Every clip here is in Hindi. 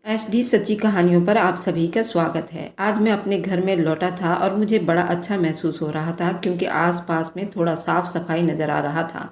एचडी सच्ची कहानियों पर आप सभी का स्वागत है। आज मैं अपने घर में लौटा था और मुझे बड़ा अच्छा महसूस हो रहा था क्योंकि आसपास में थोड़ा साफ सफाई नज़र आ रहा था।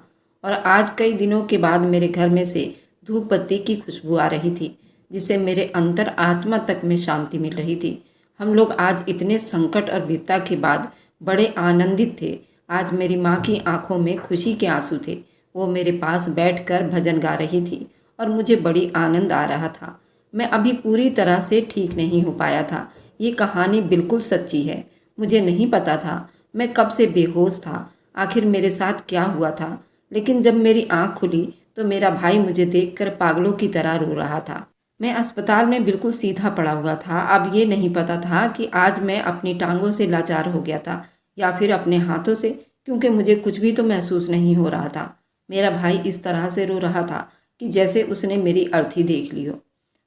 और आज कई दिनों के बाद मेरे घर में से धूप बत्ती की खुशबू आ रही थी, जिससे मेरे अंतर आत्मा तक में शांति मिल रही थी। हम लोग आज इतने संकट और विपदा के बाद बड़े आनंदित थे। आज मेरी माँ की आंखों में खुशी के आंसू थे। वो मेरे पास बैठकर भजन गा रही थी और मुझे बड़ी आनंद आ रहा था। मैं अभी पूरी तरह से ठीक नहीं हो पाया था। ये कहानी बिल्कुल सच्ची है। मुझे नहीं पता था मैं कब से बेहोश था, आखिर मेरे साथ क्या हुआ था। लेकिन जब मेरी आंख खुली तो मेरा भाई मुझे देखकर पागलों की तरह रो रहा था। मैं अस्पताल में बिल्कुल सीधा पड़ा हुआ था। अब ये नहीं पता था कि आज मैं अपनी टांगों से लाचार हो गया था या फिर अपने हाथों से, क्योंकि मुझे कुछ भी तो महसूस नहीं हो रहा था। मेरा भाई इस तरह से रो रहा था कि जैसे उसने मेरी अर्थी देख ली हो।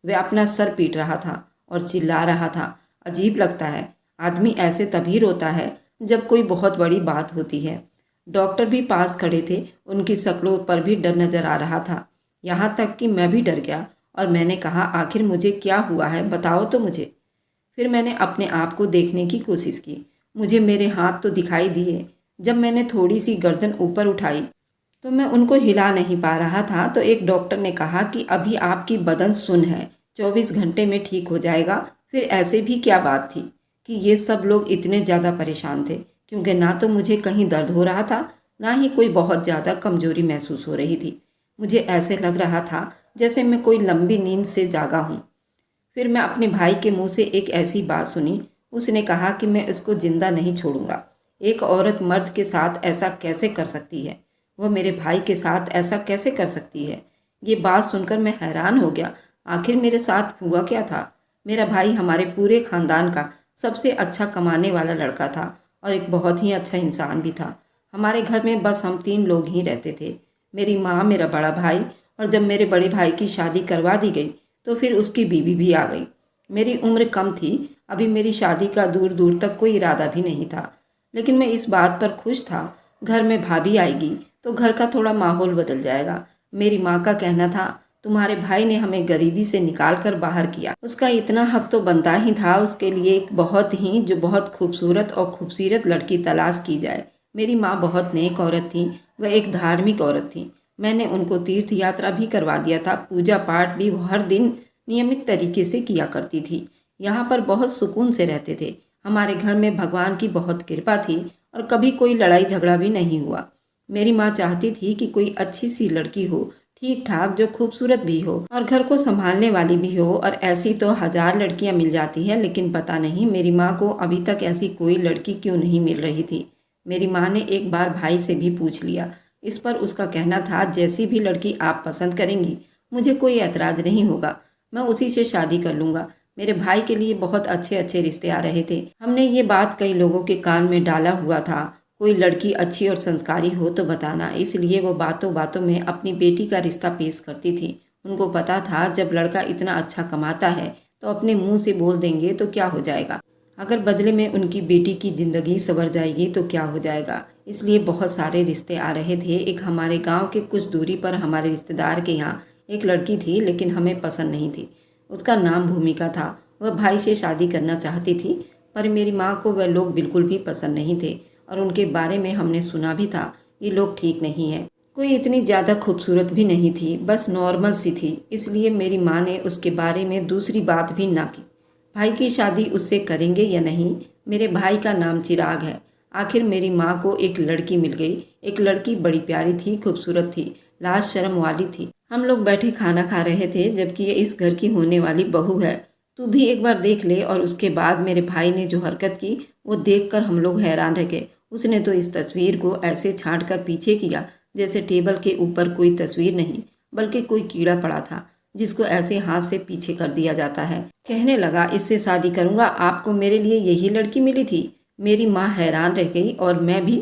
वह अपना सर पीट रहा था और चिल्ला रहा था। अजीब लगता है, आदमी ऐसे तभी रोता है जब कोई बहुत बड़ी बात होती है। डॉक्टर भी पास खड़े थे, उनकी शक्लों पर भी डर नजर आ रहा था। यहाँ तक कि मैं भी डर गया और मैंने कहा, आखिर मुझे क्या हुआ है, बताओ तो मुझे। फिर मैंने अपने आप को देखने की कोशिश की। मुझे मेरे हाथ तो दिखाई दिए। जब मैंने थोड़ी सी गर्दन ऊपर उठाई तो मैं उनको हिला नहीं पा रहा था। तो एक डॉक्टर ने कहा कि अभी आपकी बदन सुन्न है, 24 घंटे में ठीक हो जाएगा। फिर ऐसे भी क्या बात थी कि ये सब लोग इतने ज़्यादा परेशान थे, क्योंकि ना तो मुझे कहीं दर्द हो रहा था, ना ही कोई बहुत ज़्यादा कमजोरी महसूस हो रही थी। मुझे ऐसे लग रहा था जैसे मैं कोई लंबी नींद से जागा हूँ। फिर मैं अपने भाई के मुंह से एक ऐसी बात सुनी। उसने कहा कि मैं इसको जिंदा नहीं छोड़ूंगा। एक औरत मर्द के साथ ऐसा कैसे कर सकती है? वह मेरे भाई के साथ ऐसा कैसे कर सकती है? ये बात सुनकर मैं हैरान हो गया। आखिर मेरे साथ हुआ क्या था? मेरा भाई हमारे पूरे खानदान का सबसे अच्छा कमाने वाला लड़का था और एक बहुत ही अच्छा इंसान भी था। हमारे घर में बस हम 3 लोग ही रहते थे, मेरी माँ, मेरा बड़ा भाई, और जब मेरे बड़े भाई की शादी करवा दी गई तो फिर उसकी बीवी भी आ गई। मेरी उम्र कम थी, अभी मेरी शादी का दूर दूर तक कोई इरादा भी नहीं था। लेकिन मैं इस बात पर खुश था, घर में भाभी आएगी तो घर का थोड़ा माहौल बदल जाएगा। मेरी माँ का कहना था, तुम्हारे भाई ने हमें गरीबी से निकाल कर बाहर किया, उसका इतना हक तो बनता ही था उसके लिए एक बहुत खूबसूरत और खूबसूरत लड़की तलाश की जाए। मेरी माँ बहुत नेक औरत थी, वह एक धार्मिक औरत थी। मैंने उनको तीर्थ यात्रा भी करवा दिया था, पूजा पाठ भी वो हर दिन नियमित तरीके से किया करती थी। यहाँ पर बहुत सुकून से रहते थे। हमारे घर में भगवान की बहुत कृपा थी और कभी कोई लड़ाई झगड़ा भी नहीं हुआ। मेरी माँ चाहती थी कि कोई अच्छी सी लड़की हो, ठीक ठाक, जो खूबसूरत भी हो और घर को संभालने वाली भी हो। और ऐसी तो 1000 लड़कियां मिल जाती हैं, लेकिन पता नहीं मेरी माँ को अभी तक ऐसी कोई लड़की क्यों नहीं मिल रही थी। मेरी माँ ने एक बार भाई से भी पूछ लिया। इस पर उसका कहना था, जैसी भी लड़की आप पसंद करेंगी मुझे कोई ऐतराज़ नहीं होगा, मैं उसी से शादी कर लूँगा। मेरे भाई के लिए बहुत अच्छे अच्छे रिश्ते आ रहे थे। हमने ये बात कई लोगों के कान में डाला हुआ था, कोई लड़की अच्छी और संस्कारी हो तो बताना। इसलिए वो बातों बातों में अपनी बेटी का रिश्ता पेश करती थी। उनको पता था जब लड़का इतना अच्छा कमाता है तो अपने मुंह से बोल देंगे तो क्या हो जाएगा, अगर बदले में उनकी बेटी की ज़िंदगी संवर जाएगी तो क्या हो जाएगा। इसलिए बहुत सारे रिश्ते आ रहे थे। एक हमारे गांव के कुछ दूरी पर हमारे रिश्तेदार के यहाँ एक लड़की थी, लेकिन हमें पसंद नहीं थी। उसका नाम भूमिका था। वह भाई से शादी करना चाहती थी, पर मेरी माँ को वह लोग बिल्कुल भी पसंद नहीं थे और उनके बारे में हमने सुना भी था, ये लोग ठीक नहीं है। कोई इतनी ज़्यादा खूबसूरत भी नहीं थी, बस नॉर्मल सी थी। इसलिए मेरी माँ ने उसके बारे में दूसरी बात भी ना की। भाई की शादी उससे करेंगे या नहीं। मेरे भाई का नाम चिराग है। आखिर मेरी माँ को एक लड़की मिल गई। एक लड़की बड़ी प्यारी थी, खूबसूरत थी, लाज शर्म वाली थी। हम लोग बैठे खाना खा रहे थे, जबकि ये इस घर की होने वाली बहू है। तू भी एक बार देख ले। और उसके बाद मेरे भाई ने जो हरकत की वो देखकर हम लोग हैरान रह गए। उसने तो इस तस्वीर को ऐसे छांट कर पीछे किया जैसे टेबल के ऊपर कोई तस्वीर नहीं बल्कि कोई कीड़ा पड़ा था, जिसको ऐसे हाथ से पीछे कर दिया जाता है। कहने लगा, इससे शादी करूंगा, आपको मेरे लिए यही लड़की मिली थी। मेरी माँ हैरान रह गई और मैं भी,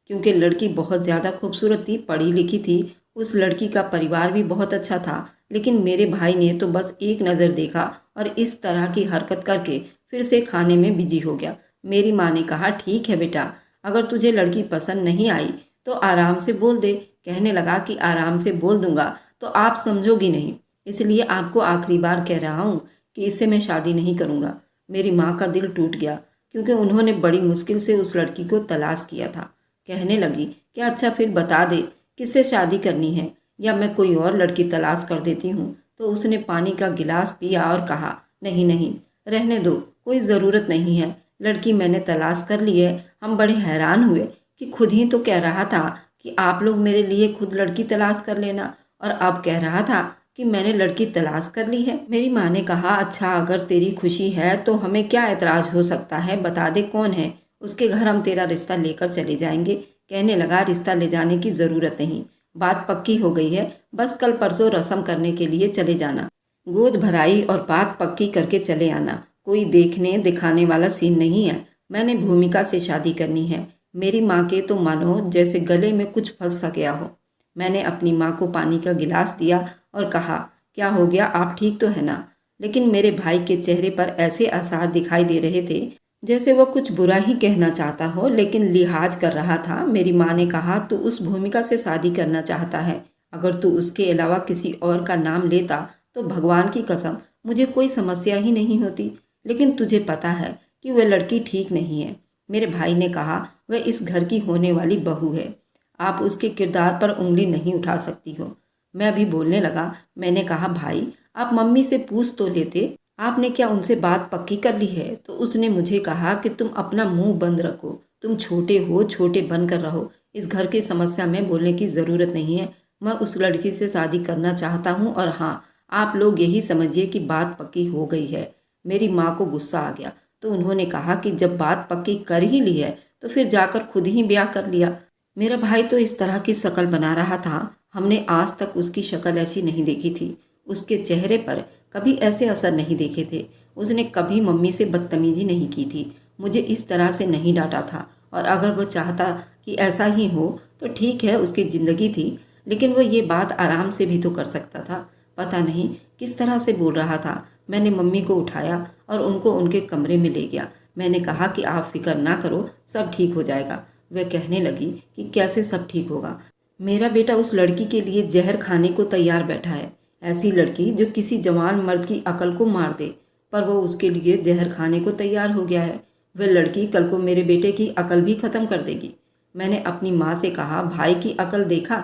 क्योंकि लड़की बहुत ज़्यादा खूबसूरत थी, पढ़ी लिखी थी। उस लड़की का परिवार भी बहुत अच्छा था। लेकिन मेरे भाई ने तो बस एक नज़र देखा और इस तरह की हरकत करके फिर से खाने में बिजी हो गया। मेरी माँ ने कहा, ठीक है बेटा, अगर तुझे लड़की पसंद नहीं आई तो आराम से बोल दे। कहने लगा कि आराम से बोल दूंगा तो आप समझोगी नहीं, इसलिए आपको आखिरी बार कह रहा हूँ कि इससे मैं शादी नहीं करूँगा। मेरी माँ का दिल टूट गया क्योंकि उन्होंने बड़ी मुश्किल से उस लड़की को तलाश किया था। कहने लगी कि अच्छा फिर बता दे किससे शादी करनी है, या मैं कोई और लड़की तलाश कर देती हूँ। तो उसने पानी का गिलास पिया और कहा, नहीं नहीं, रहने दो, कोई ज़रूरत नहीं है, लड़की मैंने तलाश कर ली है। हम बड़े हैरान हुए कि खुद ही तो कह रहा था कि आप लोग मेरे लिए खुद लड़की तलाश कर लेना, और अब कह रहा था कि मैंने लड़की तलाश कर ली है। मेरी माँ ने कहा, अच्छा अगर तेरी खुशी है तो हमें क्या एतराज़ हो सकता है, बता दे कौन है, उसके घर हम तेरा रिश्ता लेकर चले जाएंगे। कहने लगा, रिश्ता ले जाने की ज़रूरत नहीं, बात पक्की हो गई है, बस कल परसों रस्म करने के लिए चले जाना, गोद भराई और बात पक्की करके चले आना, कोई देखने दिखाने वाला सीन नहीं है। मैंने भूमिका से शादी करनी है। मेरी माँ के तो मानो जैसे गले में कुछ फंस सा गया हो। मैंने अपनी माँ को पानी का गिलास दिया और कहा, क्या हो गया, आप ठीक तो है ना? लेकिन मेरे भाई के चेहरे पर ऐसे आसार दिखाई दे रहे थे जैसे वह कुछ बुरा ही कहना चाहता हो, लेकिन लिहाज कर रहा था। मेरी माँ ने कहा, तू उस भूमिका से शादी करना चाहता है, अगर तू उसके अलावा किसी और का नाम लेता तो भगवान की कसम मुझे कोई समस्या ही नहीं होती, लेकिन तुझे पता है कि वह लड़की ठीक नहीं है। मेरे भाई ने कहा, वह इस घर की होने वाली बहू है, आप उसके किरदार पर उंगली नहीं उठा सकती हो। मैं अभी बोलने लगा, मैंने कहा, भाई आप मम्मी से पूछ तो लेते, आपने क्या उनसे बात पक्की कर ली है? तो उसने मुझे कहा कि तुम अपना मुंह बंद रखो, तुम छोटे हो, छोटे बनकर रहो, इस घर की समस्या में बोलने की ज़रूरत नहीं है। मैं उस लड़की से शादी करना चाहता हूँ, और हाँ, आप लोग यही समझिए कि बात पक्की हो गई है। मेरी माँ को गुस्सा आ गया तो उन्होंने कहा कि जब बात पक्की कर ही ली है तो फिर जाकर खुद ही ब्याह कर लिया। मेरा भाई तो इस तरह की शक्ल बना रहा था, हमने आज तक उसकी शक्ल ऐसी नहीं देखी थी। उसके चेहरे पर कभी ऐसे असर नहीं देखे थे। उसने कभी मम्मी से बदतमीजी नहीं की थी, मुझे इस तरह से नहीं डांटा था, और अगर वो चाहता कि ऐसा ही हो तो ठीक है, उसकी ज़िंदगी थी, लेकिन वो ये बात आराम से भी तो कर सकता था। पता नहीं किस तरह से बोल रहा था। मैंने मम्मी को उठाया और उनको उनके कमरे में ले गया। मैंने कहा कि आप फिक्र ना करो, सब ठीक हो जाएगा। वह कहने लगी कि कैसे सब ठीक होगा, मेरा बेटा उस लड़की के लिए जहर खाने को तैयार बैठा है, ऐसी लड़की जो किसी जवान मर्द की अकल को मार दे, पर वो उसके लिए जहर खाने को तैयार हो गया है। वह लड़की कल को मेरे बेटे की अकल भी ख़त्म कर देगी। मैंने अपनी माँ से कहा, भाई की अकल देखा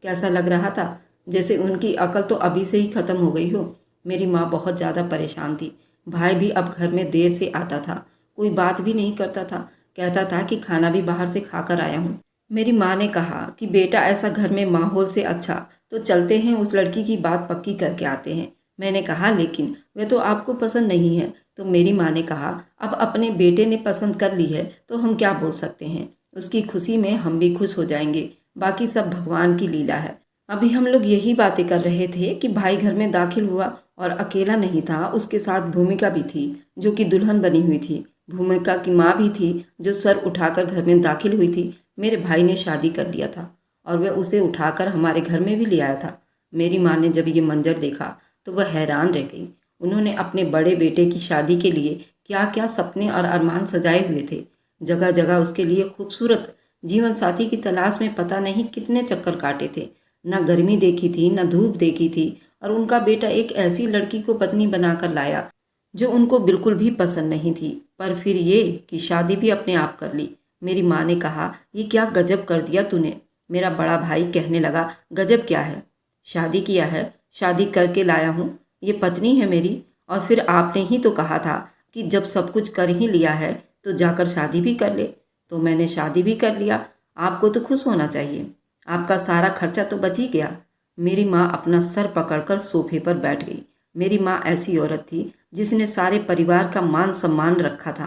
कैसा लग रहा था, जैसे उनकी अकल तो अभी से ही ख़त्म हो गई हो। मेरी माँ बहुत ज़्यादा परेशान थी। भाई भी अब घर में देर से आता था, कोई बात भी नहीं करता था, कहता था कि खाना भी बाहर से खाकर आया हूँ। मेरी माँ ने कहा कि बेटा, ऐसा घर में माहौल से अच्छा तो चलते हैं उस लड़की की बात पक्की करके आते हैं। मैंने कहा, लेकिन वह तो आपको पसंद नहीं है। तो मेरी माँ ने कहा, अब अपने बेटे ने पसंद कर ली है तो हम क्या बोल सकते हैं, उसकी खुशी में हम भी खुश हो जाएंगे, बाकी सब भगवान की लीला है। अभी हम लोग यही बातें कर रहे थे कि भाई घर में दाखिल हुआ, और अकेला नहीं था, उसके साथ भूमिका भी थी जो कि दुल्हन बनी हुई थी। भूमिका की माँ भी थी जो सर उठाकर घर में दाखिल हुई थी। मेरे भाई ने शादी कर लिया था और वह उसे उठाकर हमारे घर में भी ले आया था। मेरी माँ ने जब ये मंजर देखा तो वह हैरान रह गई। उन्होंने अपने बड़े बेटे की शादी के लिए क्या क्या सपने और अरमान सजाए हुए थे। जगह जगह उसके लिए खूबसूरत जीवन साथी की तलाश में पता नहीं कितने चक्कर काटे थे। न गर्मी देखी थी, न धूप देखी थी, और उनका बेटा एक ऐसी लड़की को पत्नी बनाकर लाया जो उनको बिल्कुल भी पसंद नहीं थी। पर फिर ये कि शादी भी अपने आप कर ली। मेरी माँ ने कहा, ये क्या गजब कर दिया तूने। मेरा बड़ा भाई कहने लगा, गजब क्या है, शादी किया है, शादी करके लाया हूँ, ये पत्नी है मेरी, और फिर आपने ही तो कहा था कि जब सब कुछ कर ही लिया है तो जाकर शादी भी कर ले। तो मैंने शादी भी कर लिया, आपको तो खुश होना चाहिए, आपका सारा खर्चा तो बच ही गया। मेरी माँ अपना सर पकड़कर सोफे पर बैठ गई। मेरी माँ ऐसी औरत थी जिसने सारे परिवार का मान सम्मान रखा था।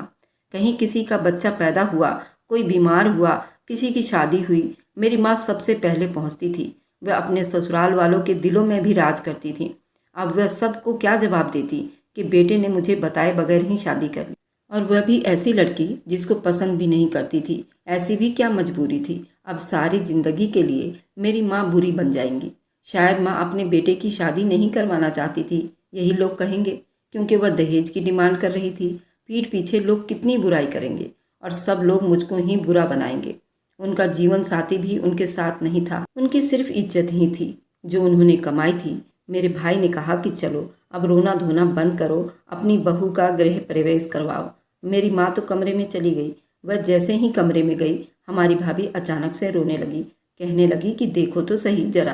कहीं किसी का बच्चा पैदा हुआ, कोई बीमार हुआ, किसी की शादी हुई, मेरी माँ सबसे पहले पहुंचती थी। वह अपने ससुराल वालों के दिलों में भी राज करती थी। अब वह सबको क्या जवाब देती कि बेटे ने मुझे बताए बगैर ही शादी कर ली, और वह भी ऐसी लड़की जिसको पसंद भी नहीं करती थी। ऐसी भी क्या मजबूरी थी। अब सारी जिंदगी के लिए मेरी माँ बुरी बन जाएंगी। शायद माँ अपने बेटे की शादी नहीं करवाना चाहती थी, यही लोग कहेंगे, क्योंकि वह दहेज की डिमांड कर रही थी। पीठ पीछे लोग कितनी बुराई करेंगे और सब लोग मुझको ही बुरा बनाएंगे। उनका जीवन साथी भी उनके साथ नहीं था, उनकी सिर्फ इज्जत ही थी जो उन्होंने कमाई थी। मेरे भाई ने कहा कि चलो अब रोना धोना बंद करो, अपनी बहू का गृह प्रवेश करवाओ। मेरी माँ तो कमरे में चली गई। वह जैसे ही कमरे में गई, हमारी भाभी अचानक से रोने लगी। कहने लगी कि देखो तो सही जरा,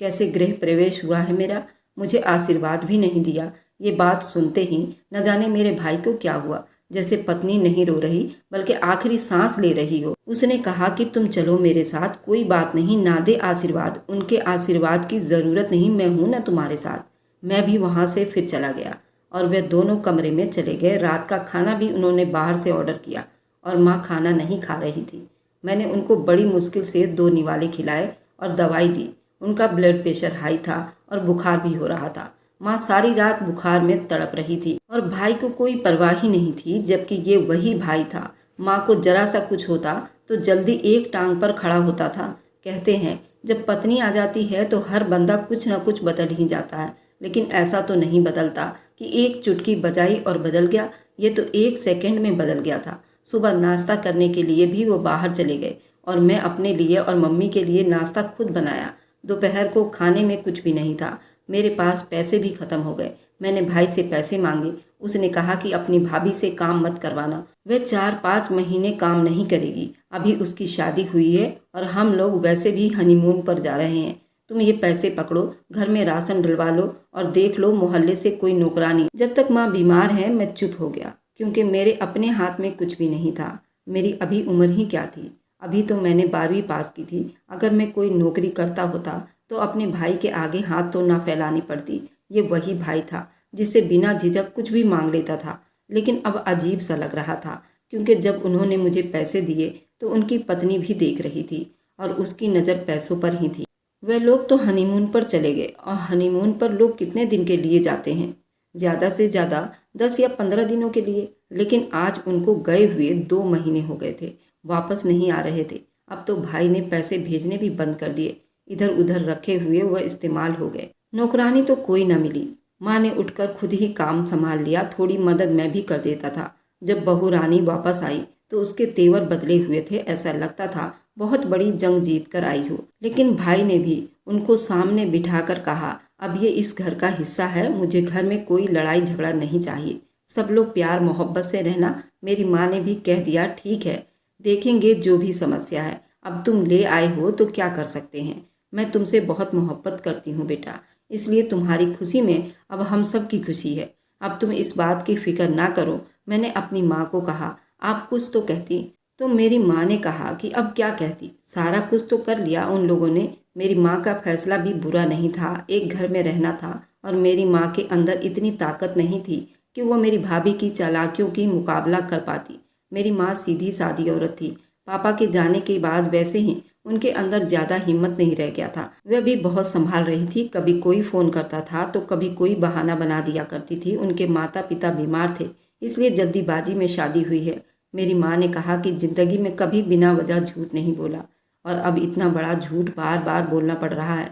कैसे गृह प्रवेश हुआ है मेरा, मुझे आशीर्वाद भी नहीं दिया। ये बात सुनते ही न जाने मेरे भाई को क्या हुआ, जैसे पत्नी नहीं रो रही बल्कि आखिरी सांस ले रही हो। उसने कहा कि तुम चलो मेरे साथ, कोई बात नहीं, ना दे आशीर्वाद, उनके आशीर्वाद की ज़रूरत नहीं, मैं हूं ना तुम्हारे साथ। मैं भी वहां से फिर चला गया और वे दोनों कमरे में चले गए। रात का खाना भी उन्होंने बाहर से ऑर्डर किया और माँ खाना नहीं खा रही थी। मैंने उनको बड़ी मुश्किल से 2 निवाले खिलाए और दवाई दी। उनका ब्लड प्रेशर हाई था और बुखार भी हो रहा था। माँ सारी रात बुखार में तड़प रही थी और भाई को कोई परवाह ही नहीं थी, जबकि ये वही भाई था। माँ को जरा सा कुछ होता तो जल्दी एक टांग पर खड़ा होता था। कहते हैं जब पत्नी आ जाती है तो हर बंदा कुछ न कुछ बदल ही जाता है, लेकिन ऐसा तो नहीं बदलता कि एक चुटकी बजाई और बदल गया। ये तो 1 सेकंड में बदल गया था। सुबह नाश्ता करने के लिए भी वो बाहर चले गए और मैं अपने लिए और मम्मी के लिए नाश्ता खुद बनाया। दोपहर को खाने में कुछ भी नहीं था। मेरे पास पैसे भी खत्म हो गए। मैंने भाई से पैसे मांगे। उसने कहा कि अपनी भाभी से काम मत करवाना, वह 4-5 महीने काम नहीं करेगी। अभी उसकी शादी हुई है और हम लोग वैसे भी हनीमून पर जा रहे हैं। तुम ये पैसे पकड़ो, घर में राशन डलवा लो और देख लो मोहल्ले से कोई नौकरानी। जब तक माँ बीमार है मैं चुप हो गया, क्योंकि मेरे अपने हाथ में कुछ भी नहीं था। मेरी अभी उम्र ही क्या थी, अभी तो मैंने 12वीं पास की थी। अगर मैं कोई नौकरी करता होता तो अपने भाई के आगे हाथ तो ना फैलानी पड़ती। ये वही भाई था जिससे बिना झिझक कुछ भी मांग लेता था। लेकिन अब अजीब सा लग रहा था, क्योंकि जब उन्होंने मुझे पैसे दिए तो उनकी पत्नी भी देख रही थी और उसकी नज़र पैसों पर ही थी। वे लोग तो हनीमून पर चले गए और हनीमून पर लोग कितने दिन के लिए जाते हैं? ज़्यादा से ज़्यादा 10 या 15 दिनों के लिए। लेकिन आज उनको गए हुए 2 महीने हो गए थे, वापस नहीं आ रहे थे। अब तो भाई ने पैसे भेजने भी बंद कर दिए। इधर उधर रखे हुए वह इस्तेमाल हो गए। नौकरानी तो कोई न मिली। माँ ने उठकर खुद ही काम संभाल लिया। थोड़ी मदद मैं भी कर देता था। जब बहू रानी वापस आई तो उसके तेवर बदले हुए थे। ऐसा लगता था बहुत बड़ी जंग जीत कर आई हो। लेकिन भाई ने भी उनको सामने बिठाकर कहा, अब ये इस घर का हिस्सा है, मुझे घर में कोई लड़ाई झगड़ा नहीं चाहिए, सब लोग प्यार मोहब्बत से रहना। मेरी माँ ने भी कह दिया, ठीक है, देखेंगे जो भी समस्या है। अब तुम ले आए हो तो क्या कर सकते हैं। मैं तुमसे बहुत मोहब्बत करती हूँ बेटा, इसलिए तुम्हारी खुशी में अब हम सब की खुशी है। अब तुम इस बात की फिक्र ना करो। मैंने अपनी माँ को कहा, आप कुछ तो कहती। तो मेरी माँ ने कहा कि अब क्या कहती, सारा कुछ तो कर लिया उन लोगों ने। मेरी माँ का फैसला भी बुरा नहीं था, एक घर में रहना था और मेरी माँ के अंदर इतनी ताकत नहीं थी कि वो मेरी भाभी की चालाकियों की मुकाबला कर पाती। मेरी माँ सीधी सादी औरत थी। पापा के जाने के बाद वैसे ही उनके अंदर ज़्यादा हिम्मत नहीं रह गया था। वह भी बहुत संभाल रही थी। कभी कोई फ़ोन करता था तो कभी कोई बहाना बना दिया करती थी। उनके माता पिता बीमार थे, इसलिए जल्दीबाजी में शादी हुई है। मेरी माँ ने कहा कि ज़िंदगी में कभी बिना वजह झूठ नहीं बोला और अब इतना बड़ा झूठ बार बार बोलना पड़ रहा है।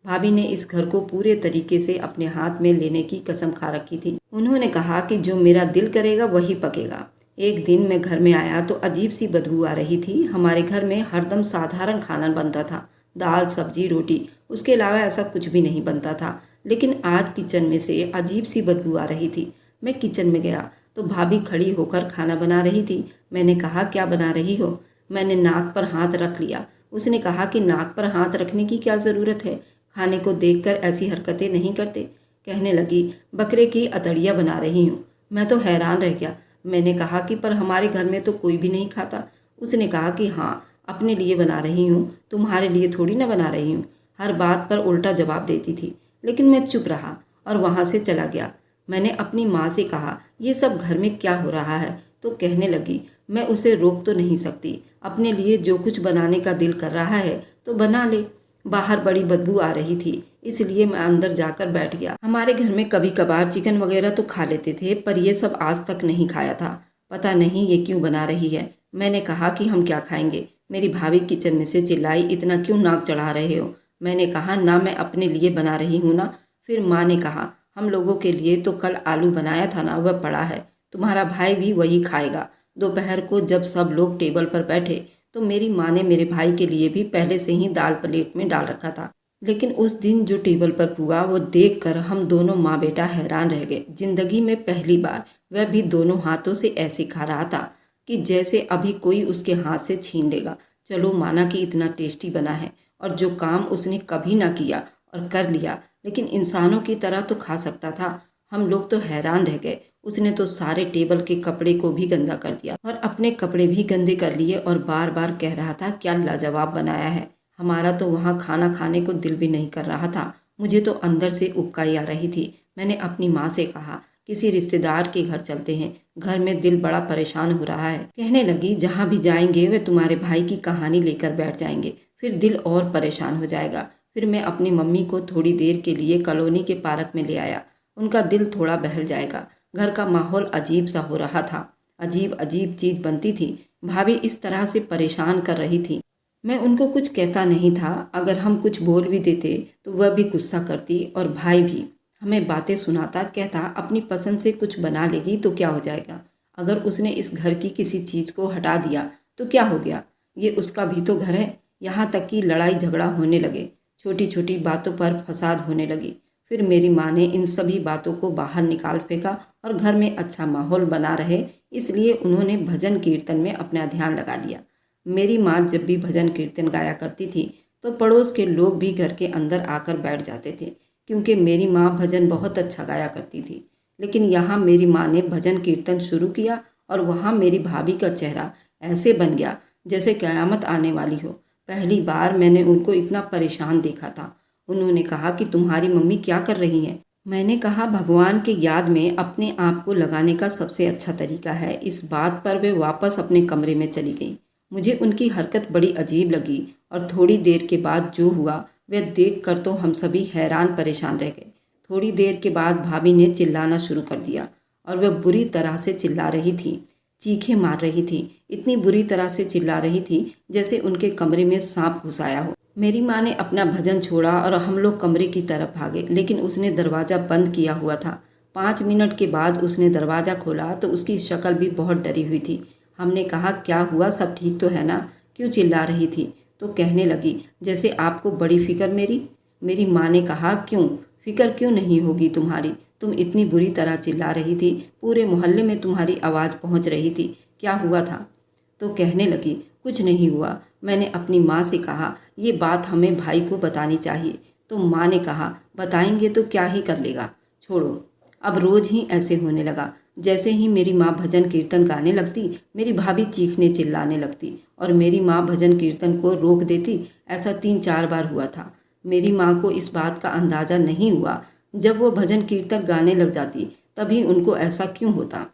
भाभी ने इस घर को पूरे तरीके से अपने हाथ में लेने की कसम खा रखी थी। उन्होंने कहा कि जो मेरा दिल करेगा वही पकेगा। एक दिन मैं घर में आया तो अजीब सी बदबू आ रही थी। हमारे घर में हरदम साधारण खाना बनता था, दाल सब्जी रोटी, उसके अलावा ऐसा कुछ भी नहीं बनता था। लेकिन आज किचन में से अजीब सी बदबू आ रही थी। मैं किचन में गया तो भाभी खड़ी होकर खाना बना रही थी। मैंने कहा, क्या बना रही हो? मैंने नाक पर हाथ रख लिया। उसने कहा कि नाक पर हाथ रखने की क्या ज़रूरत है, खाने को देखकर ऐसी हरकतें नहीं करते। कहने लगी, बकरे की अतड़िया बना रही हूँ। मैं तो हैरान रह गया। मैंने कहा कि पर हमारे घर में तो कोई भी नहीं खाता। उसने कहा कि हाँ, अपने लिए बना रही हूँ, तुम्हारे लिए थोड़ी ना बना रही हूँ। हर बात पर उल्टा जवाब देती थी। लेकिन मैं चुप रहा और वहाँ से चला गया। मैंने अपनी माँ से कहा, ये सब घर में क्या हो रहा है? तो कहने लगी, मैं उसे रोक तो नहीं सकती, अपने लिए जो कुछ बनाने का दिल कर रहा है तो बना ले। बाहर बड़ी बदबू आ रही थी, इसलिए मैं अंदर जाकर बैठ गया। हमारे घर में कभी कभार चिकन वगैरह तो खा लेते थे, पर ये सब आज तक नहीं खाया था। पता नहीं ये क्यों बना रही है। मैंने कहा कि हम क्या खाएंगे। मेरी भाभी किचन में से चिल्लाई, इतना क्यों नाक चढ़ा रहे हो? मैंने कहा, ना मैं अपने लिए बना रही हूँ ना। फिर माँ ने कहा, हम लोगों के लिए तो कल आलू बनाया था ना, वह पड़ा है, तुम्हारा भाई भी वही खाएगा। दोपहर को जब सब लोग टेबल पर बैठे तो मेरी माँ ने मेरे भाई के लिए भी पहले से ही दाल प्लेट में डाल रखा था। लेकिन उस दिन जो टेबल पर हुआ वो देखकर हम दोनों माँ बेटा हैरान रह गए। जिंदगी में पहली बार वह भी दोनों हाथों से ऐसे खा रहा था कि जैसे अभी कोई उसके हाथ से छीन लेगा। चलो माना कि इतना टेस्टी बना है और जो काम उसने कभी ना किया और कर लिया, लेकिन इंसानों की तरह तो खा सकता था। हम लोग तो हैरान रह गए। उसने तो सारे टेबल के कपड़े को भी गंदा कर दिया और अपने कपड़े भी गंदे कर लिए और बार बार कह रहा था क्या लाजवाब बनाया है। हमारा तो वहाँ खाना खाने को दिल भी नहीं कर रहा था। मुझे तो अंदर से उबकाई आ रही थी। मैंने अपनी माँ से कहा किसी रिश्तेदार के घर चलते हैं, घर में दिल बड़ा परेशान हो रहा है। कहने लगी जहाँ भी जाएंगे वे तुम्हारे भाई की कहानी लेकर बैठ जाएंगे, फिर दिल और परेशान हो जाएगा। फिर मैं अपनी मम्मी को थोड़ी देर के लिए कॉलोनी के पार्क में ले आया। उनका दिल थोड़ा बहल जाएगा। घर का माहौल अजीब सा हो रहा था। अजीब अजीब चीज बनती थी। भाभी इस तरह से परेशान कर रही थी। मैं उनको कुछ कहता नहीं था। अगर हम कुछ बोल भी देते तो वह भी गुस्सा करती और भाई भी हमें बातें सुनाता, कहता अपनी पसंद से कुछ बना लेगी तो क्या हो जाएगा। अगर उसने इस घर की किसी चीज़ को हटा दिया तो क्या हो गया, ये उसका भी तो घर है। यहाँ तक कि लड़ाई झगड़ा होने लगे, छोटी छोटी बातों पर फसाद होने लगी। फिर मेरी माँ ने इन सभी बातों को बाहर निकाल फेंका और घर में अच्छा माहौल बना रहे इसलिए उन्होंने भजन कीर्तन में अपना ध्यान लगा लिया। मेरी माँ जब भी भजन कीर्तन गाया करती थी तो पड़ोस के लोग भी घर के अंदर आकर बैठ जाते थे, क्योंकि मेरी माँ भजन बहुत अच्छा गाया करती थी। लेकिन यहाँ मेरी माँ ने भजन कीर्तन शुरू किया और वहाँ मेरी भाभी का चेहरा ऐसे बन गया जैसे क़यामत आने वाली हो। पहली बार मैंने उनको इतना परेशान देखा था। उन्होंने कहा कि तुम्हारी मम्मी क्या कर रही हैं। मैंने कहा भगवान के याद में अपने आप को लगाने का सबसे अच्छा तरीका है। इस बात पर वे वापस अपने कमरे में चली गई। मुझे उनकी हरकत बड़ी अजीब लगी और थोड़ी देर के बाद जो हुआ वह देख कर तो हम सभी हैरान परेशान रह गए। थोड़ी देर के बाद भाभी ने चिल्लाना शुरू कर दिया और वह बुरी तरह से चिल्ला रही थी, चीखें मार रही थी। इतनी बुरी तरह से चिल्ला रही थी जैसे उनके कमरे में सांप घुस आया हो। मेरी माँ ने अपना भजन छोड़ा और हम लोग कमरे की तरफ भागे, लेकिन उसने दरवाज़ा बंद किया हुआ था। 5 मिनट के बाद उसने दरवाज़ा खोला तो उसकी शक्ल भी बहुत डरी हुई थी। हमने कहा क्या हुआ, सब ठीक तो है ना, क्यों चिल्ला रही थी। तो कहने लगी जैसे आपको बड़ी फिक्र मेरी। मेरी माँ ने कहा क्यों फिक्र क्यों नहीं होगी तुम्हारी, तुम इतनी बुरी तरह चिल्ला रही थी, पूरे मोहल्ले में तुम्हारी आवाज़ पहुँच रही थी, क्या हुआ था। तो कहने लगी कुछ नहीं हुआ। मैंने अपनी माँ से कहा ये बात हमें भाई को बतानी चाहिए। तो माँ ने कहा बताएंगे तो क्या ही कर लेगा, छोड़ो। अब रोज़ ही ऐसे होने लगा। जैसे ही मेरी माँ भजन कीर्तन गाने लगती मेरी भाभी चीखने चिल्लाने लगती और मेरी माँ भजन कीर्तन को रोक देती। ऐसा 3-4 बार हुआ था। मेरी माँ को इस बात का अंदाज़ा नहीं हुआ जब वो भजन कीर्तन गाने लग जाती तभी उनको ऐसा क्यों होता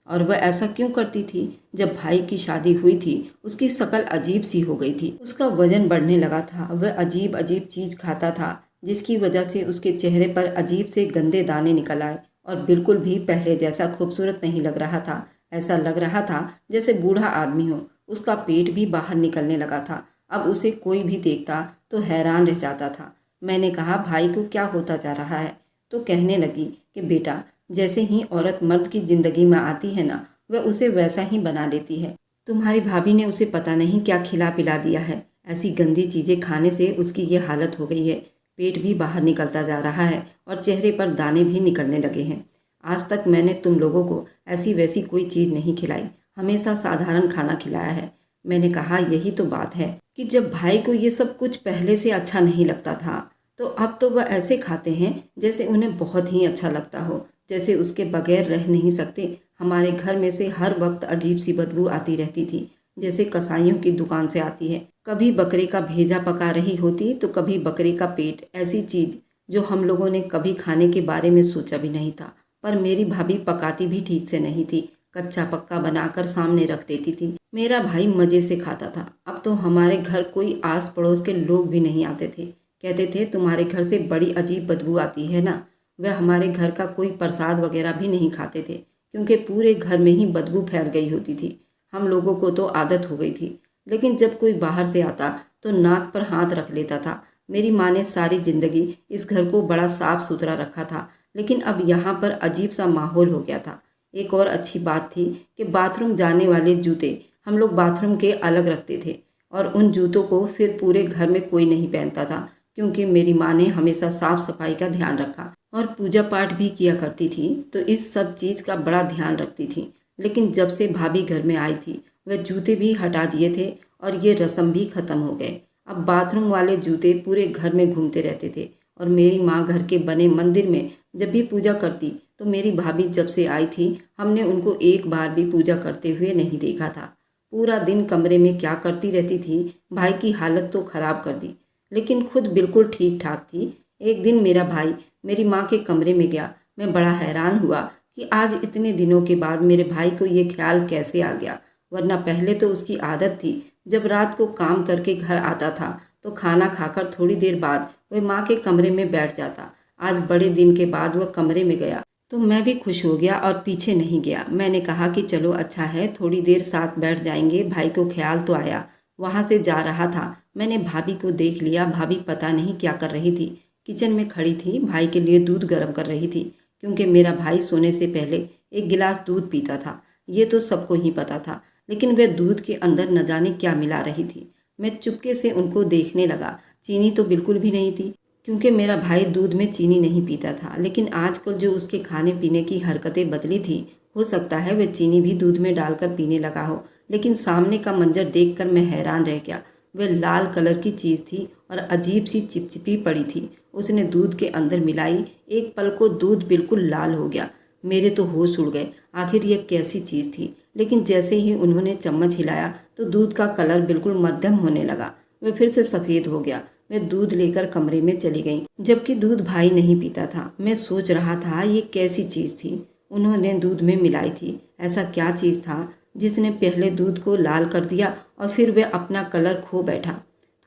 और वह ऐसा क्यों करती थी। जब भाई की शादी हुई थी उसकी शक्ल अजीब सी हो गई थी, उसका वजन बढ़ने लगा था। वह अजीब अजीब चीज़ खाता था जिसकी वजह से उसके चेहरे पर अजीब से गंदे दाने निकल आए और बिल्कुल भी पहले जैसा खूबसूरत नहीं लग रहा था। ऐसा लग रहा था जैसे बूढ़ा आदमी हो। उसका पेट भी बाहर निकलने लगा था। अब उसे कोई भी देखता तो हैरान रह जाता था। मैंने कहा भाई को क्या होता जा रहा है। तो कहने लगी कि बेटा जैसे ही औरत मर्द की ज़िंदगी में आती है ना वह उसे वैसा ही बना लेती है। तुम्हारी भाभी ने उसे पता नहीं क्या खिला पिला दिया है। ऐसी गंदी चीज़ें खाने से उसकी ये हालत हो गई है। पेट भी बाहर निकलता जा रहा है और चेहरे पर दाने भी निकलने लगे हैं। आज तक मैंने तुम लोगों को ऐसी वैसी कोई चीज़ नहीं खिलाई, हमेशा साधारण खाना खिलाया है। मैंने कहा यही तो बात है कि जब भाई को ये सब कुछ पहले से अच्छा नहीं लगता था तो अब तो वह ऐसे खाते हैं जैसे उन्हें बहुत ही अच्छा लगता हो, जैसे उसके बगैर रह नहीं सकते। हमारे घर में से हर वक्त अजीब सी बदबू आती रहती थी जैसे कसाईयों की दुकान से आती है। कभी बकरे का भेजा पका रही होती तो कभी बकरे का पेट, ऐसी चीज़ जो हम लोगों ने कभी खाने के बारे में सोचा भी नहीं था। पर मेरी भाभी पकाती भी ठीक से नहीं थी, कच्चा पक्का बनाकर सामने रख देती थी। मेरा भाई मज़े से खाता था। अब तो हमारे घर कोई आस पड़ोस के लोग भी नहीं आते थे। कहते थे तुम्हारे घर से बड़ी अजीब बदबू आती है ना। वह हमारे घर का कोई प्रसाद वगैरह भी नहीं खाते थे क्योंकि पूरे घर में ही बदबू फैल गई होती थी। हम लोगों को तो आदत हो गई थी, लेकिन जब कोई बाहर से आता तो नाक पर हाथ रख लेता था। मेरी माँ ने सारी ज़िंदगी इस घर को बड़ा साफ सुथरा रखा था, लेकिन अब यहाँ पर अजीब सा माहौल हो गया था। एक और अच्छी बात थी कि बाथरूम जाने वाले जूते हम लोग बाथरूम के अलग रखते थे और उन जूतों को फिर पूरे घर में कोई नहीं पहनता था क्योंकि मेरी माँ ने हमेशा साफ सफाई का ध्यान रखा और पूजा पाठ भी किया करती थी, तो इस सब चीज़ का बड़ा ध्यान रखती थी। लेकिन जब से भाभी घर में आई थी, वह जूते भी हटा दिए थे और ये रस्म भी ख़त्म हो गए। अब बाथरूम वाले जूते पूरे घर में घूमते रहते थे और मेरी माँ घर के बने मंदिर में जब भी पूजा करती तो मेरी भाभी जब से आई थी हमने उनको एक बार भी पूजा करते हुए नहीं देखा था। पूरा दिन कमरे में क्या करती रहती थी, भाई की हालत तो ख़राब कर दी, लेकिन खुद बिल्कुल ठीक ठाक थी। एक दिन मेरा भाई मेरी माँ के कमरे में गया। मैं बड़ा हैरान हुआ कि आज इतने दिनों के बाद मेरे भाई को ये ख्याल कैसे आ गया, वरना पहले तो उसकी आदत थी जब रात को काम करके घर आता था तो खाना खाकर थोड़ी देर बाद वह माँ के कमरे में बैठ जाता। आज बड़े दिन के बाद वह कमरे में गया तो मैं भी खुश हो गया और पीछे नहीं गया। मैंने कहा कि चलो अच्छा है, थोड़ी देर साथ बैठ जाएंगे, भाई को ख्याल तो आया। वहाँ से जा रहा था, मैंने भाभी को देख लिया। भाभी पता नहीं क्या कर रही थी, किचन में खड़ी थी, भाई के लिए दूध गर्म कर रही थी, क्योंकि मेरा भाई सोने से पहले एक गिलास दूध पीता था। ये तो सबको ही पता था, लेकिन वह दूध के अंदर न जाने क्या मिला रही थी। मैं चुपके से उनको देखने लगा। चीनी तो बिल्कुल भी नहीं थी, क्योंकि मेरा भाई दूध में चीनी नहीं पीता था, लेकिन आजकल जो उसके खाने पीने की हरकतें बदली थी, हो सकता है वह चीनी भी दूध में डालकर पीने लगा हो। लेकिन सामने का मंजर देखकर मैं हैरान रह गया। वह लाल कलर की चीज़ थी और अजीब सी चिपचिपी पड़ी थी। उसने दूध के अंदर मिलाई, एक पल को दूध बिल्कुल लाल हो गया। मेरे तो होश उड़ गए, आखिर यह कैसी चीज़ थी। लेकिन जैसे ही उन्होंने चम्मच हिलाया तो दूध का कलर बिल्कुल मध्यम होने लगा, वह फिर से सफ़ेद हो गया। मैं दूध लेकर कमरे में चली गई, जबकि दूध भाई नहीं पीता था। मैं सोच रहा था ये कैसी चीज़ थी उन्होंने दूध में मिलाई थी। ऐसा क्या चीज़ था जिसने पहले दूध को लाल कर दिया और फिर वह अपना कलर खो बैठा।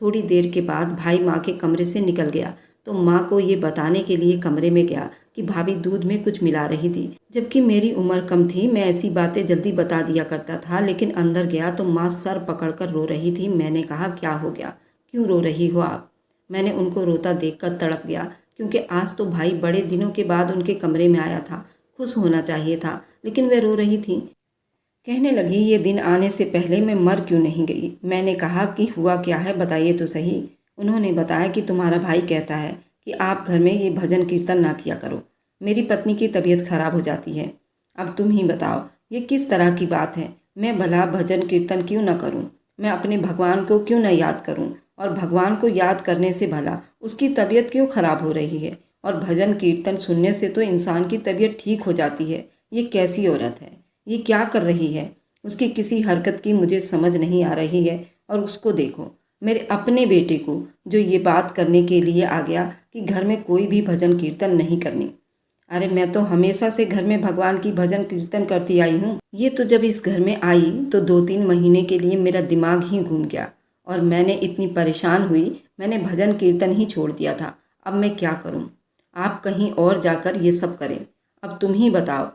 थोड़ी देर के बाद भाई माँ के कमरे से निकल गया तो माँ को ये बताने के लिए कमरे में गया कि भाभी दूध में कुछ मिला रही थी। जबकि मेरी उम्र कम थी, मैं ऐसी बातें जल्दी बता दिया करता था, लेकिन अंदर गया तो माँ सर पकड़कर रो रही थी। मैंने कहा क्या हो गया, क्यों रो रही हो आप। मैंने उनको रोता देखकर तड़प गया, क्योंकि आज तो भाई बड़े दिनों के बाद उनके कमरे में आया था, खुश होना चाहिए था, लेकिन वे रो रही थी। कहने लगी ये दिन आने से पहले मैं मर क्यों नहीं गई। मैंने कहा कि हुआ क्या है, बताइए तो सही। उन्होंने बताया कि तुम्हारा भाई कहता है कि आप घर में ये भजन कीर्तन ना किया करो, मेरी पत्नी की तबीयत खराब हो जाती है। अब तुम ही बताओ ये किस तरह की बात है। मैं भला भजन कीर्तन क्यों ना करूं, मैं अपने भगवान को क्यों ना याद करूं, और भगवान को याद करने से भला उसकी तबीयत क्यों खराब हो रही है। और भजन कीर्तन सुनने से तो इंसान की तबीयत ठीक हो जाती है। ये कैसी औरत है, ये क्या कर रही है। उसकी किसी हरकत की मुझे समझ नहीं आ रही है। और उसको देखो, मेरे अपने बेटे को, जो ये बात करने के लिए आ गया कि घर में कोई भी भजन कीर्तन नहीं करनी। अरे मैं तो हमेशा से घर में भगवान की भजन कीर्तन करती आई हूँ। ये तो जब इस घर में आई तो 2-3 महीने के लिए मेरा दिमाग ही घूम गया और मैंने इतनी परेशान हुई, मैंने भजन कीर्तन ही छोड़ दिया था। अब मैं क्या करूँ, आप कहीं और जाकर ये सब करें। अब तुम ही बताओ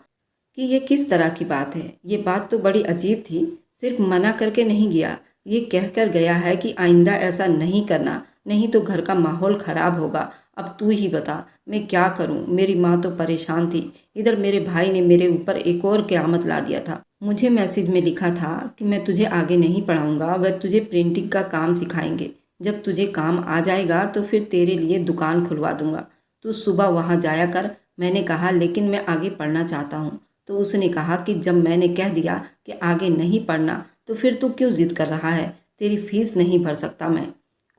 कि ये किस तरह की बात है। ये बात तो बड़ी अजीब थी। सिर्फ मना करके नहीं गया, ये कहकर गया है कि आइंदा ऐसा नहीं करना, नहीं तो घर का माहौल ख़राब होगा। अब तू ही बता मैं क्या करूं। मेरी माँ तो परेशान थी, इधर मेरे भाई ने मेरे ऊपर एक और क़यामत ला दिया था। मुझे मैसेज में लिखा था कि मैं तुझे आगे नहीं पढ़ाऊंगा, वह तुझे प्रिंटिंग का काम सिखाएंगे। जब तुझे काम आ जाएगा तो फिर तेरे लिए दुकान खुलवा दूंगा, तू सुबह वहाँ जाया कर। मैंने कहा लेकिन मैं आगे पढ़ना चाहता हूँ। तो उसने कहा कि जब मैंने कह दिया कि आगे नहीं पढ़ना तो फिर तू क्यों जिद कर रहा है, तेरी फीस नहीं भर सकता मैं।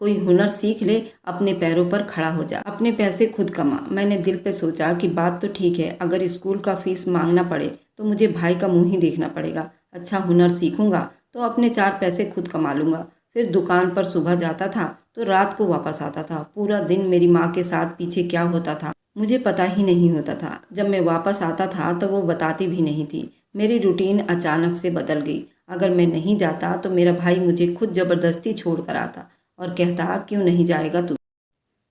कोई हुनर सीख ले, अपने पैरों पर खड़ा हो जा, अपने पैसे खुद कमा। मैंने दिल पे सोचा कि बात तो ठीक है, अगर स्कूल का फीस मांगना पड़े तो मुझे भाई का मुंह ही देखना पड़ेगा। अच्छा हुनर सीखूंगा तो अपने 4 पैसे खुद कमा लूंगा। फिर दुकान पर सुबह जाता था तो रात को वापस आता था। पूरा दिन मेरी माँ के साथ पीछे क्या होता था मुझे पता ही नहीं होता था। जब मैं वापस आता था तो वो बताती भी नहीं थी। मेरी रूटीन अचानक से बदल गई। अगर मैं नहीं जाता तो मेरा भाई मुझे खुद ज़बरदस्ती छोड़ कर आता और कहता क्यों नहीं जाएगा तू,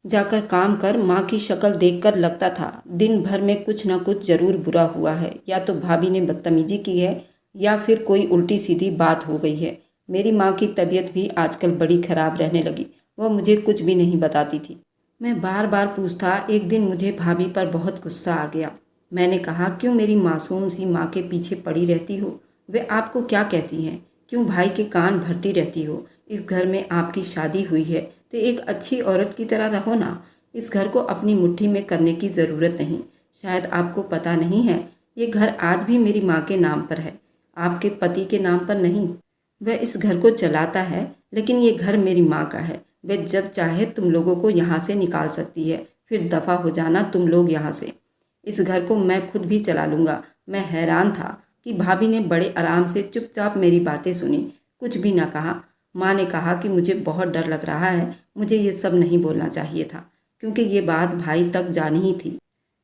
जाकर काम कर। माँ की शक्ल देखकर लगता था दिन भर में कुछ ना कुछ ज़रूर बुरा हुआ है, या तो भाभी ने बदतमीजी की है या फिर कोई उल्टी सीधी बात हो गई है। मेरी माँ की तबीयत भी आजकल बड़ी ख़राब रहने लगी, वह मुझे कुछ भी नहीं बताती थी। मैं बार बार पूछता। एक दिन मुझे भाभी पर बहुत गुस्सा आ गया। मैंने कहा क्यों मेरी मासूम सी माँ के पीछे पड़ी रहती हो, वे आपको क्या कहती हैं, क्यों भाई के कान भरती रहती हो। इस घर में आपकी शादी हुई है तो एक अच्छी औरत की तरह रहो ना। इस घर को अपनी मुट्ठी में करने की ज़रूरत नहीं। शायद आपको पता नहीं है, ये घर आज भी मेरी माँ के नाम पर है, आपके पति के नाम पर नहीं। वह इस घर को चलाता है, लेकिन ये घर मेरी माँ का है। वह जब चाहे तुम लोगों को यहाँ से निकाल सकती है, फिर दफ़ा हो जाना तुम लोग यहाँ से। इस घर को मैं खुद भी चला लूँगा। मैं हैरान था कि भाभी ने बड़े आराम से चुपचाप मेरी बातें सुनी, कुछ भी ना कहा। माँ ने कहा कि मुझे बहुत डर लग रहा है, मुझे ये सब नहीं बोलना चाहिए था, क्योंकि ये बात भाई तक जानी ही थी।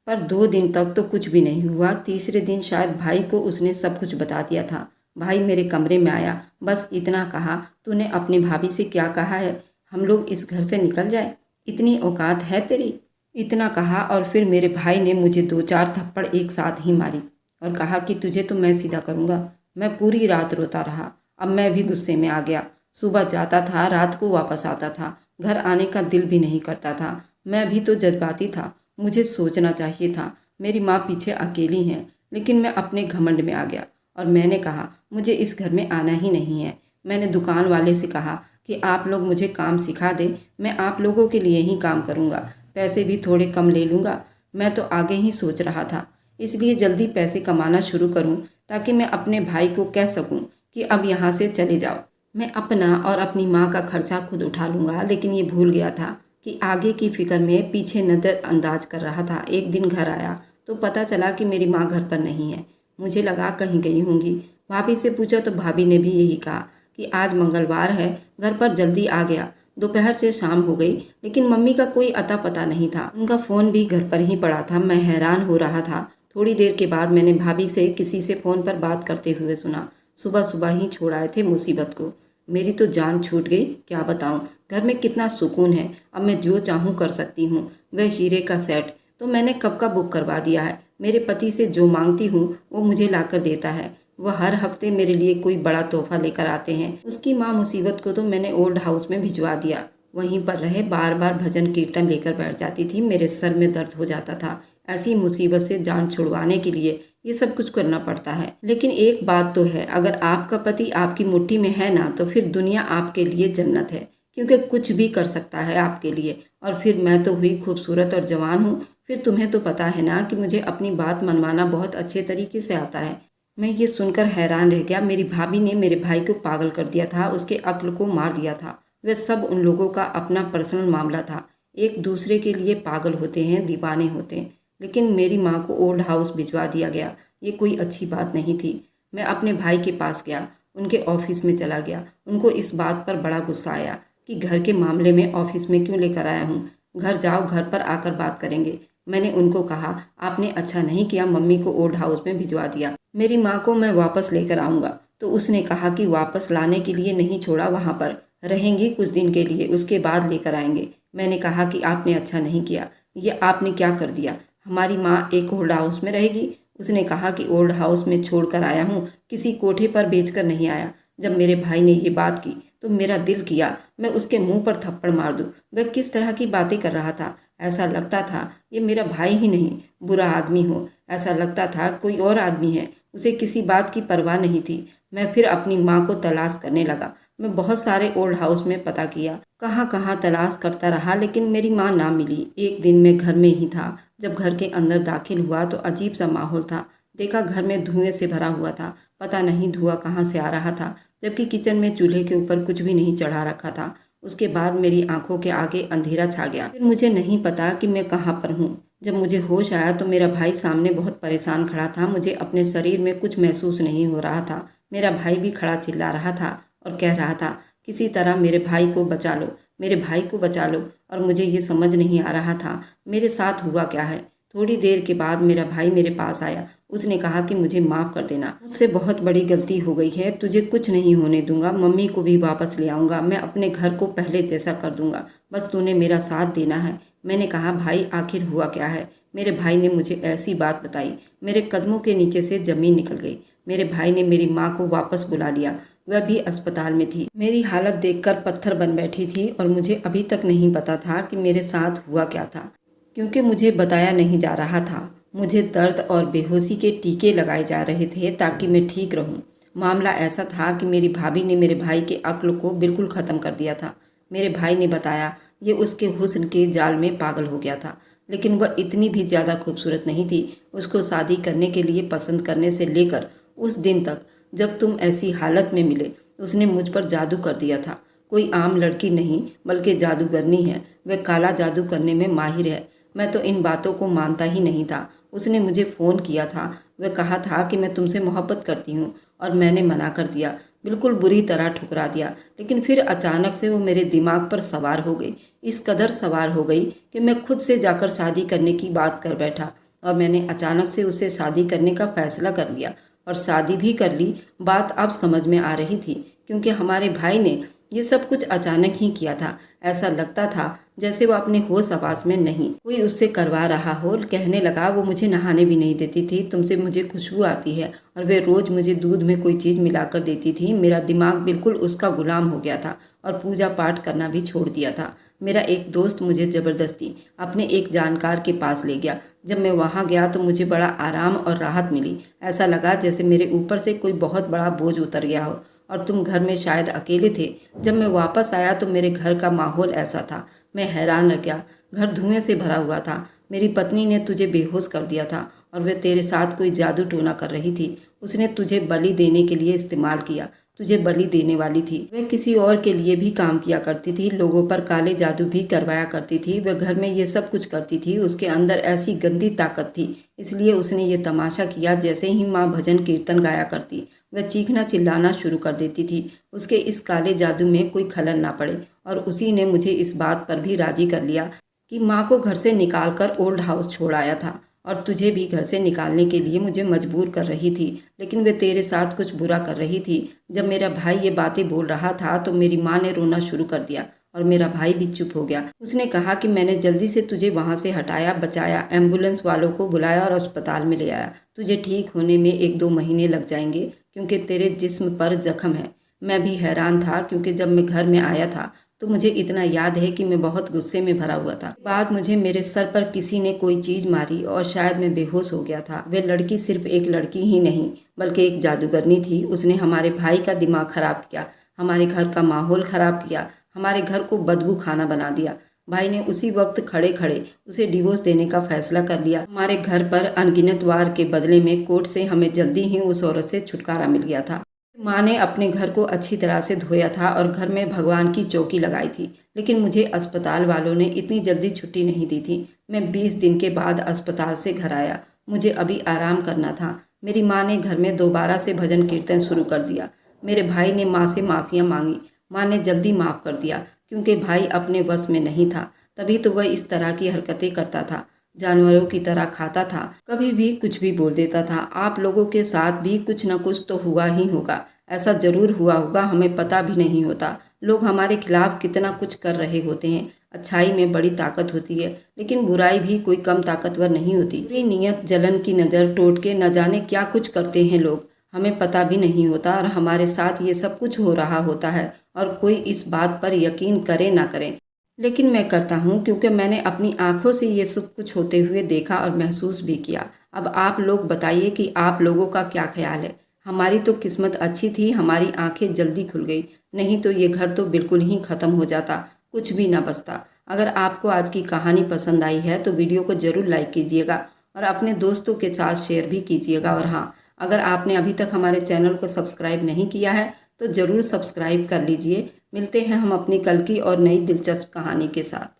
पर 2 दिन तक तो कुछ भी नहीं हुआ। तीसरे दिन शायद भाई को उसने सब कुछ बता दिया था। भाई मेरे कमरे में आया, बस इतना कहा, तूने अपनी भाभी से क्या कहा है, हम लोग इस घर से निकल जाए, इतनी औकात है तेरी। इतना कहा और फिर मेरे भाई ने मुझे 2-4 थप्पड़ एक साथ ही मारी और कहा कि तुझे तो मैं सीधा करूँगा। मैं पूरी रात रोता रहा। अब मैं भी गुस्से में आ गया। सुबह जाता था, रात को वापस आता था, घर आने का दिल भी नहीं करता था। मैं भी तो जज्बाती था, मुझे सोचना चाहिए था। मेरी माँ पीछे अकेली हैं, लेकिन मैं अपने घमंड में आ गया और मैंने कहा मुझे इस घर में आना ही नहीं है। मैंने दुकान वाले से कहा कि आप लोग मुझे काम सिखा दें, मैं आप लोगों के लिए ही काम करूँगा, पैसे भी थोड़े कम ले लूँगा। मैं तो आगे ही सोच रहा था, इसलिए जल्दी पैसे कमाना शुरू करूँ ताकि मैं अपने भाई को कह सकूँ कि अब यहाँ से चले जाओ। मैं अपना और अपनी माँ का खर्चा खुद उठा लूँगा, लेकिन ये भूल गया था कि आगे की फिक्र में पीछे नज़रअंदाज कर रहा था। एक दिन घर आया तो पता चला कि मेरी माँ घर पर नहीं है। मुझे लगा कहीं गई होंगी। भाभी से पूछा तो भाभी ने भी यही कहा कि आज मंगलवार है, घर पर जल्दी आ गया। दोपहर से शाम हो गई, लेकिन मम्मी का कोई अता पता नहीं था। उनका फ़ोन भी घर पर ही पड़ा था। मैं हैरान हो रहा था। थोड़ी देर के बाद मैंने भाभी से किसी से फ़ोन पर बात करते हुए सुना, सुबह सुबह ही छोड़ आए थे मुसीबत को। मेरी तो जान छूट गई, क्या बताऊं। घर में कितना सुकून है, अब मैं जो चाहूं कर सकती हूँ। वह हीरे का सेट तो मैंने कब का बुक करवा दिया है। मेरे पति से जो मांगती हूँ वो मुझे लाकर देता है। वह हर हफ्ते मेरे लिए कोई बड़ा तोहफा लेकर आते हैं। उसकी माँ मुसीबत को तो मैंने ओल्ड हाउस में भिजवा दिया, वहीं पर रहे। बार बार भजन कीर्तन लेकर बैठ जाती थी, मेरे सर में दर्द हो जाता था। ऐसी मुसीबत से जान छुड़वाने के लिए ये सब कुछ करना पड़ता है। लेकिन एक बात तो है, अगर आपका पति आपकी मुट्ठी में है ना, तो फिर दुनिया आपके लिए जन्नत है, क्योंकि कुछ भी कर सकता है आपके लिए। और फिर मैं तो हुई खूबसूरत और जवान हूँ। फिर तुम्हें तो पता है ना कि मुझे अपनी बात मनवाना बहुत अच्छे तरीके से आता है। मैं ये सुनकर हैरान रह गया। मेरी भाभी ने मेरे भाई को पागल कर दिया था, उसके अक्ल को मार दिया था। वह सब उन लोगों का अपना पर्सनल मामला था। एक दूसरे के लिए पागल होते हैं, दीवाने होते हैं। लेकिन मेरी माँ को ओल्ड हाउस भिजवा दिया गया, ये कोई अच्छी बात नहीं थी। मैं अपने भाई के पास गया, उनके ऑफिस में चला गया। उनको इस बात पर बड़ा गुस्सा आया कि घर के मामले में ऑफिस में क्यों लेकर आया हूँ। घर जाओ, घर पर आकर बात करेंगे। मैंने उनको कहा आपने अच्छा नहीं किया, मम्मी को ओल्ड हाउस में भिजवा दिया, मेरी माँ को मैं वापस लेकर आऊँगा। तो उसने कहा कि वापस लाने के लिए नहीं छोड़ा, वहाँ पर रहेंगी कुछ दिन के लिए, उसके बाद लेकर आएंगे। मैंने कहा कि आपने अच्छा नहीं किया, ये आपने क्या कर दिया, हमारी माँ एक ओल्ड हाउस में रहेगी। उसने कहा कि ओल्ड हाउस में छोड़कर आया हूँ, किसी कोठे पर बेचकर नहीं आया। जब मेरे भाई ने ये बात की तो मेरा दिल किया मैं उसके मुंह पर थप्पड़ मार दूँ। वह किस तरह की बातें कर रहा था, ऐसा लगता था ये मेरा भाई ही नहीं, बुरा आदमी हो। ऐसा लगता था कोई और आदमी है, उसे किसी बात की परवाह नहीं थी। मैं फिर अपनी माँ को तलाश करने लगा। मैं बहुत सारे ओल्ड हाउस में पता किया, कहाँ कहाँ तलाश करता रहा, लेकिन मेरी माँ ना मिली। एक दिन मैं घर में ही था। जब घर के अंदर दाखिल हुआ तो अजीब सा माहौल था। देखा घर में धुएं से भरा हुआ था, पता नहीं धुआं कहाँ से आ रहा था, जबकि किचन में चूल्हे के ऊपर कुछ भी नहीं चढ़ा रखा था। उसके बाद मेरी आंखों के आगे अंधेरा छा गया। फिर मुझे नहीं पता कि मैं कहाँ पर हूँ। जब मुझे होश आया तो मेरा भाई सामने बहुत परेशान खड़ा था। मुझे अपने शरीर में कुछ महसूस नहीं हो रहा था। मेरा भाई भी खड़ा चिल्ला रहा था और कह रहा था किसी तरह मेरे भाई को बचा लो, मेरे भाई को बचा लो। और मुझे ये समझ नहीं आ रहा था मेरे साथ हुआ क्या है। थोड़ी देर के बाद मेरा भाई मेरे पास आया। उसने कहा कि मुझे माफ़ कर देना, मुझसे बहुत बड़ी गलती हो गई है, तुझे कुछ नहीं होने दूंगा, मम्मी को भी वापस ले आऊँगा, मैं अपने घर को पहले जैसा कर दूंगा, बस तूने मेरा साथ देना है। मैंने कहा भाई आखिर हुआ क्या है। मेरे भाई ने मुझे ऐसी बात बताई, मेरे कदमों के नीचे से ज़मीन निकल गई। मेरे भाई ने मेरी माँ को वापस बुला लिया, वह भी अस्पताल में थी। मेरी हालत देखकर पत्थर बन बैठी थी और मुझे अभी तक नहीं पता था कि मेरे साथ हुआ क्या था, क्योंकि मुझे बताया नहीं जा रहा था। मुझे दर्द और बेहोशी के टीके लगाए जा रहे थे ताकि मैं ठीक रहूं। मामला ऐसा था कि मेरी भाभी ने मेरे भाई के अक्ल को बिल्कुल ख़त्म कर दिया था। मेरे भाई ने बताया ये उसके हुस्न के जाल में पागल हो गया था, लेकिन वह इतनी भी ज़्यादा खूबसूरत नहीं थी। उसको शादी करने के लिए पसंद करने से लेकर उस दिन तक जब तुम ऐसी हालत में मिले, उसने मुझ पर जादू कर दिया था। कोई आम लड़की नहीं बल्कि जादूगरनी है। वह काला जादू करने में माहिर है। मैं तो इन बातों को मानता ही नहीं था। उसने मुझे फ़ोन किया था। वह कहा था कि मैं तुमसे मोहब्बत करती हूँ और मैंने मना कर दिया, बिल्कुल बुरी तरह ठुकरा दिया। लेकिन फिर अचानक से वो मेरे दिमाग पर सवार हो गई, इस कदर सवार हो गई कि मैं खुद से जाकर शादी करने की बात कर बैठा और मैंने अचानक से उससे शादी करने का फैसला कर लिया और शादी भी कर ली। बात अब समझ में आ रही थी क्योंकि हमारे भाई ने ये सब कुछ अचानक ही किया था। ऐसा लगता था जैसे वो अपने होश आवास में नहीं, कोई उससे करवा रहा हो। कहने लगा वो मुझे नहाने भी नहीं देती थी, तुमसे मुझे खुशबू आती है, और वे रोज़ मुझे दूध में कोई चीज़ मिलाकर देती थी। मेरा दिमाग बिल्कुल उसका गुलाम हो गया था और पूजा पाठ करना भी छोड़ दिया था। मेरा एक दोस्त मुझे ज़बरदस्ती अपने एक जानकार के पास ले गया। जब मैं वहाँ गया तो मुझे बड़ा आराम और राहत मिली। ऐसा लगा जैसे मेरे ऊपर से कोई बहुत बड़ा बोझ उतर गया हो। और तुम घर में शायद अकेले थे। जब मैं वापस आया तो मेरे घर का माहौल ऐसा था, मैं हैरान रह गया। घर धुएं से भरा हुआ था। मेरी पत्नी ने तुझे बेहोश कर दिया था और वह तेरे साथ कोई जादू टोना कर रही थी। उसने तुझे बलि देने के लिए इस्तेमाल किया। तुझे बलि देने वाली थी। वह किसी और के लिए भी काम किया करती थी, लोगों पर काले जादू भी करवाया करती थी। वह घर में ये सब कुछ करती थी। उसके अंदर ऐसी गंदी ताकत थी, इसलिए उसने ये तमाशा किया। जैसे ही माँ भजन कीर्तन गाया करती, वह चीखना चिल्लाना शुरू कर देती थी। उसके इस काले जादू में कोई खलल ना पड़े। और उसी ने मुझे इस बात पर भी राजी कर लिया कि माँ को घर से निकाल कर ओल्ड हाउस छोड़ आया था और तुझे भी घर से निकालने के लिए मुझे मजबूर कर रही थी। लेकिन वे तेरे साथ कुछ बुरा कर रही थी। जब मेरा भाई ये बातें बोल रहा था तो मेरी माँ ने रोना शुरू कर दिया और मेरा भाई भी चुप हो गया। उसने कहा कि मैंने जल्दी से तुझे वहाँ से हटाया, बचाया, एम्बुलेंस वालों को बुलाया और अस्पताल में ले आया। तुझे ठीक होने में 1-2 महीने लग जाएंगे क्योंकि तेरे जिस्म पर जख्म है। मैं भी हैरान था क्योंकि जब मैं घर में आया था तो मुझे इतना याद है कि मैं बहुत गुस्से में भरा हुआ था। बाद मुझे मेरे सर पर किसी ने कोई चीज़ मारी और शायद मैं बेहोश हो गया था। वे लड़की सिर्फ एक लड़की ही नहीं बल्कि एक जादूगरनी थी। उसने हमारे भाई का दिमाग खराब किया, हमारे घर का माहौल खराब किया, हमारे घर को बदबू खाना बना दिया। भाई ने उसी वक्त खड़े खड़े उसे डिवोर्स देने का फैसला कर लिया। हमारे घर पर अनगिनत वार के बदले में कोर्ट से हमें जल्दी ही उस औरत से छुटकारा मिल गया था। माँ ने अपने घर को अच्छी तरह से धोया था और घर में भगवान की चौकी लगाई थी। लेकिन मुझे अस्पताल वालों ने इतनी जल्दी छुट्टी नहीं दी थी। मैं 20 दिन के बाद अस्पताल से घर आया। मुझे अभी आराम करना था। मेरी माँ ने घर में दोबारा से भजन कीर्तन शुरू कर दिया। मेरे भाई ने माँ से माफ़ियाँ मांगी। माँ ने जल्दी माफ़ कर दिया क्योंकि भाई अपने बस में नहीं था। तभी तो वह इस तरह की हरकतें करता था, जानवरों की तरह खाता था, कभी भी कुछ भी बोल देता था। आप लोगों के साथ भी कुछ न कुछ तो हुआ ही होगा। ऐसा जरूर हुआ होगा, हमें पता भी नहीं होता। लोग हमारे खिलाफ कितना कुछ कर रहे होते हैं। अच्छाई में बड़ी ताकत होती है, लेकिन बुराई भी कोई कम ताकतवर नहीं होती। बुरी नीयत, जलन की नज़र, टोटके, न जाने क्या कुछ करते हैं लोग, हमें पता भी नहीं होता और हमारे साथ ये सब कुछ हो रहा होता है और कोई इस बात पर यकीन करे ना करे। लेकिन मैं करता हूँ क्योंकि मैंने अपनी आंखों से ये सब कुछ होते हुए देखा और महसूस भी किया। अब आप लोग बताइए कि आप लोगों का क्या ख्याल है। हमारी तो किस्मत अच्छी थी, हमारी आंखें जल्दी खुल गई, नहीं तो ये घर तो बिल्कुल ही ख़त्म हो जाता, कुछ भी ना बचता। अगर आपको आज की कहानी पसंद आई है तो वीडियो को ज़रूर लाइक कीजिएगा और अपने दोस्तों के साथ शेयर भी कीजिएगा। और हाँ, अगर आपने अभी तक हमारे चैनल को सब्सक्राइब नहीं किया है तो ज़रूर सब्सक्राइब कर लीजिए। मिलते हैं हम अपनी कल की और नई दिलचस्प कहानी के साथ।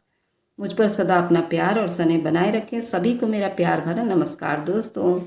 मुझ पर सदा अपना प्यार और स्नेह बनाए रखें। सभी को मेरा प्यार भरा नमस्कार दोस्तों।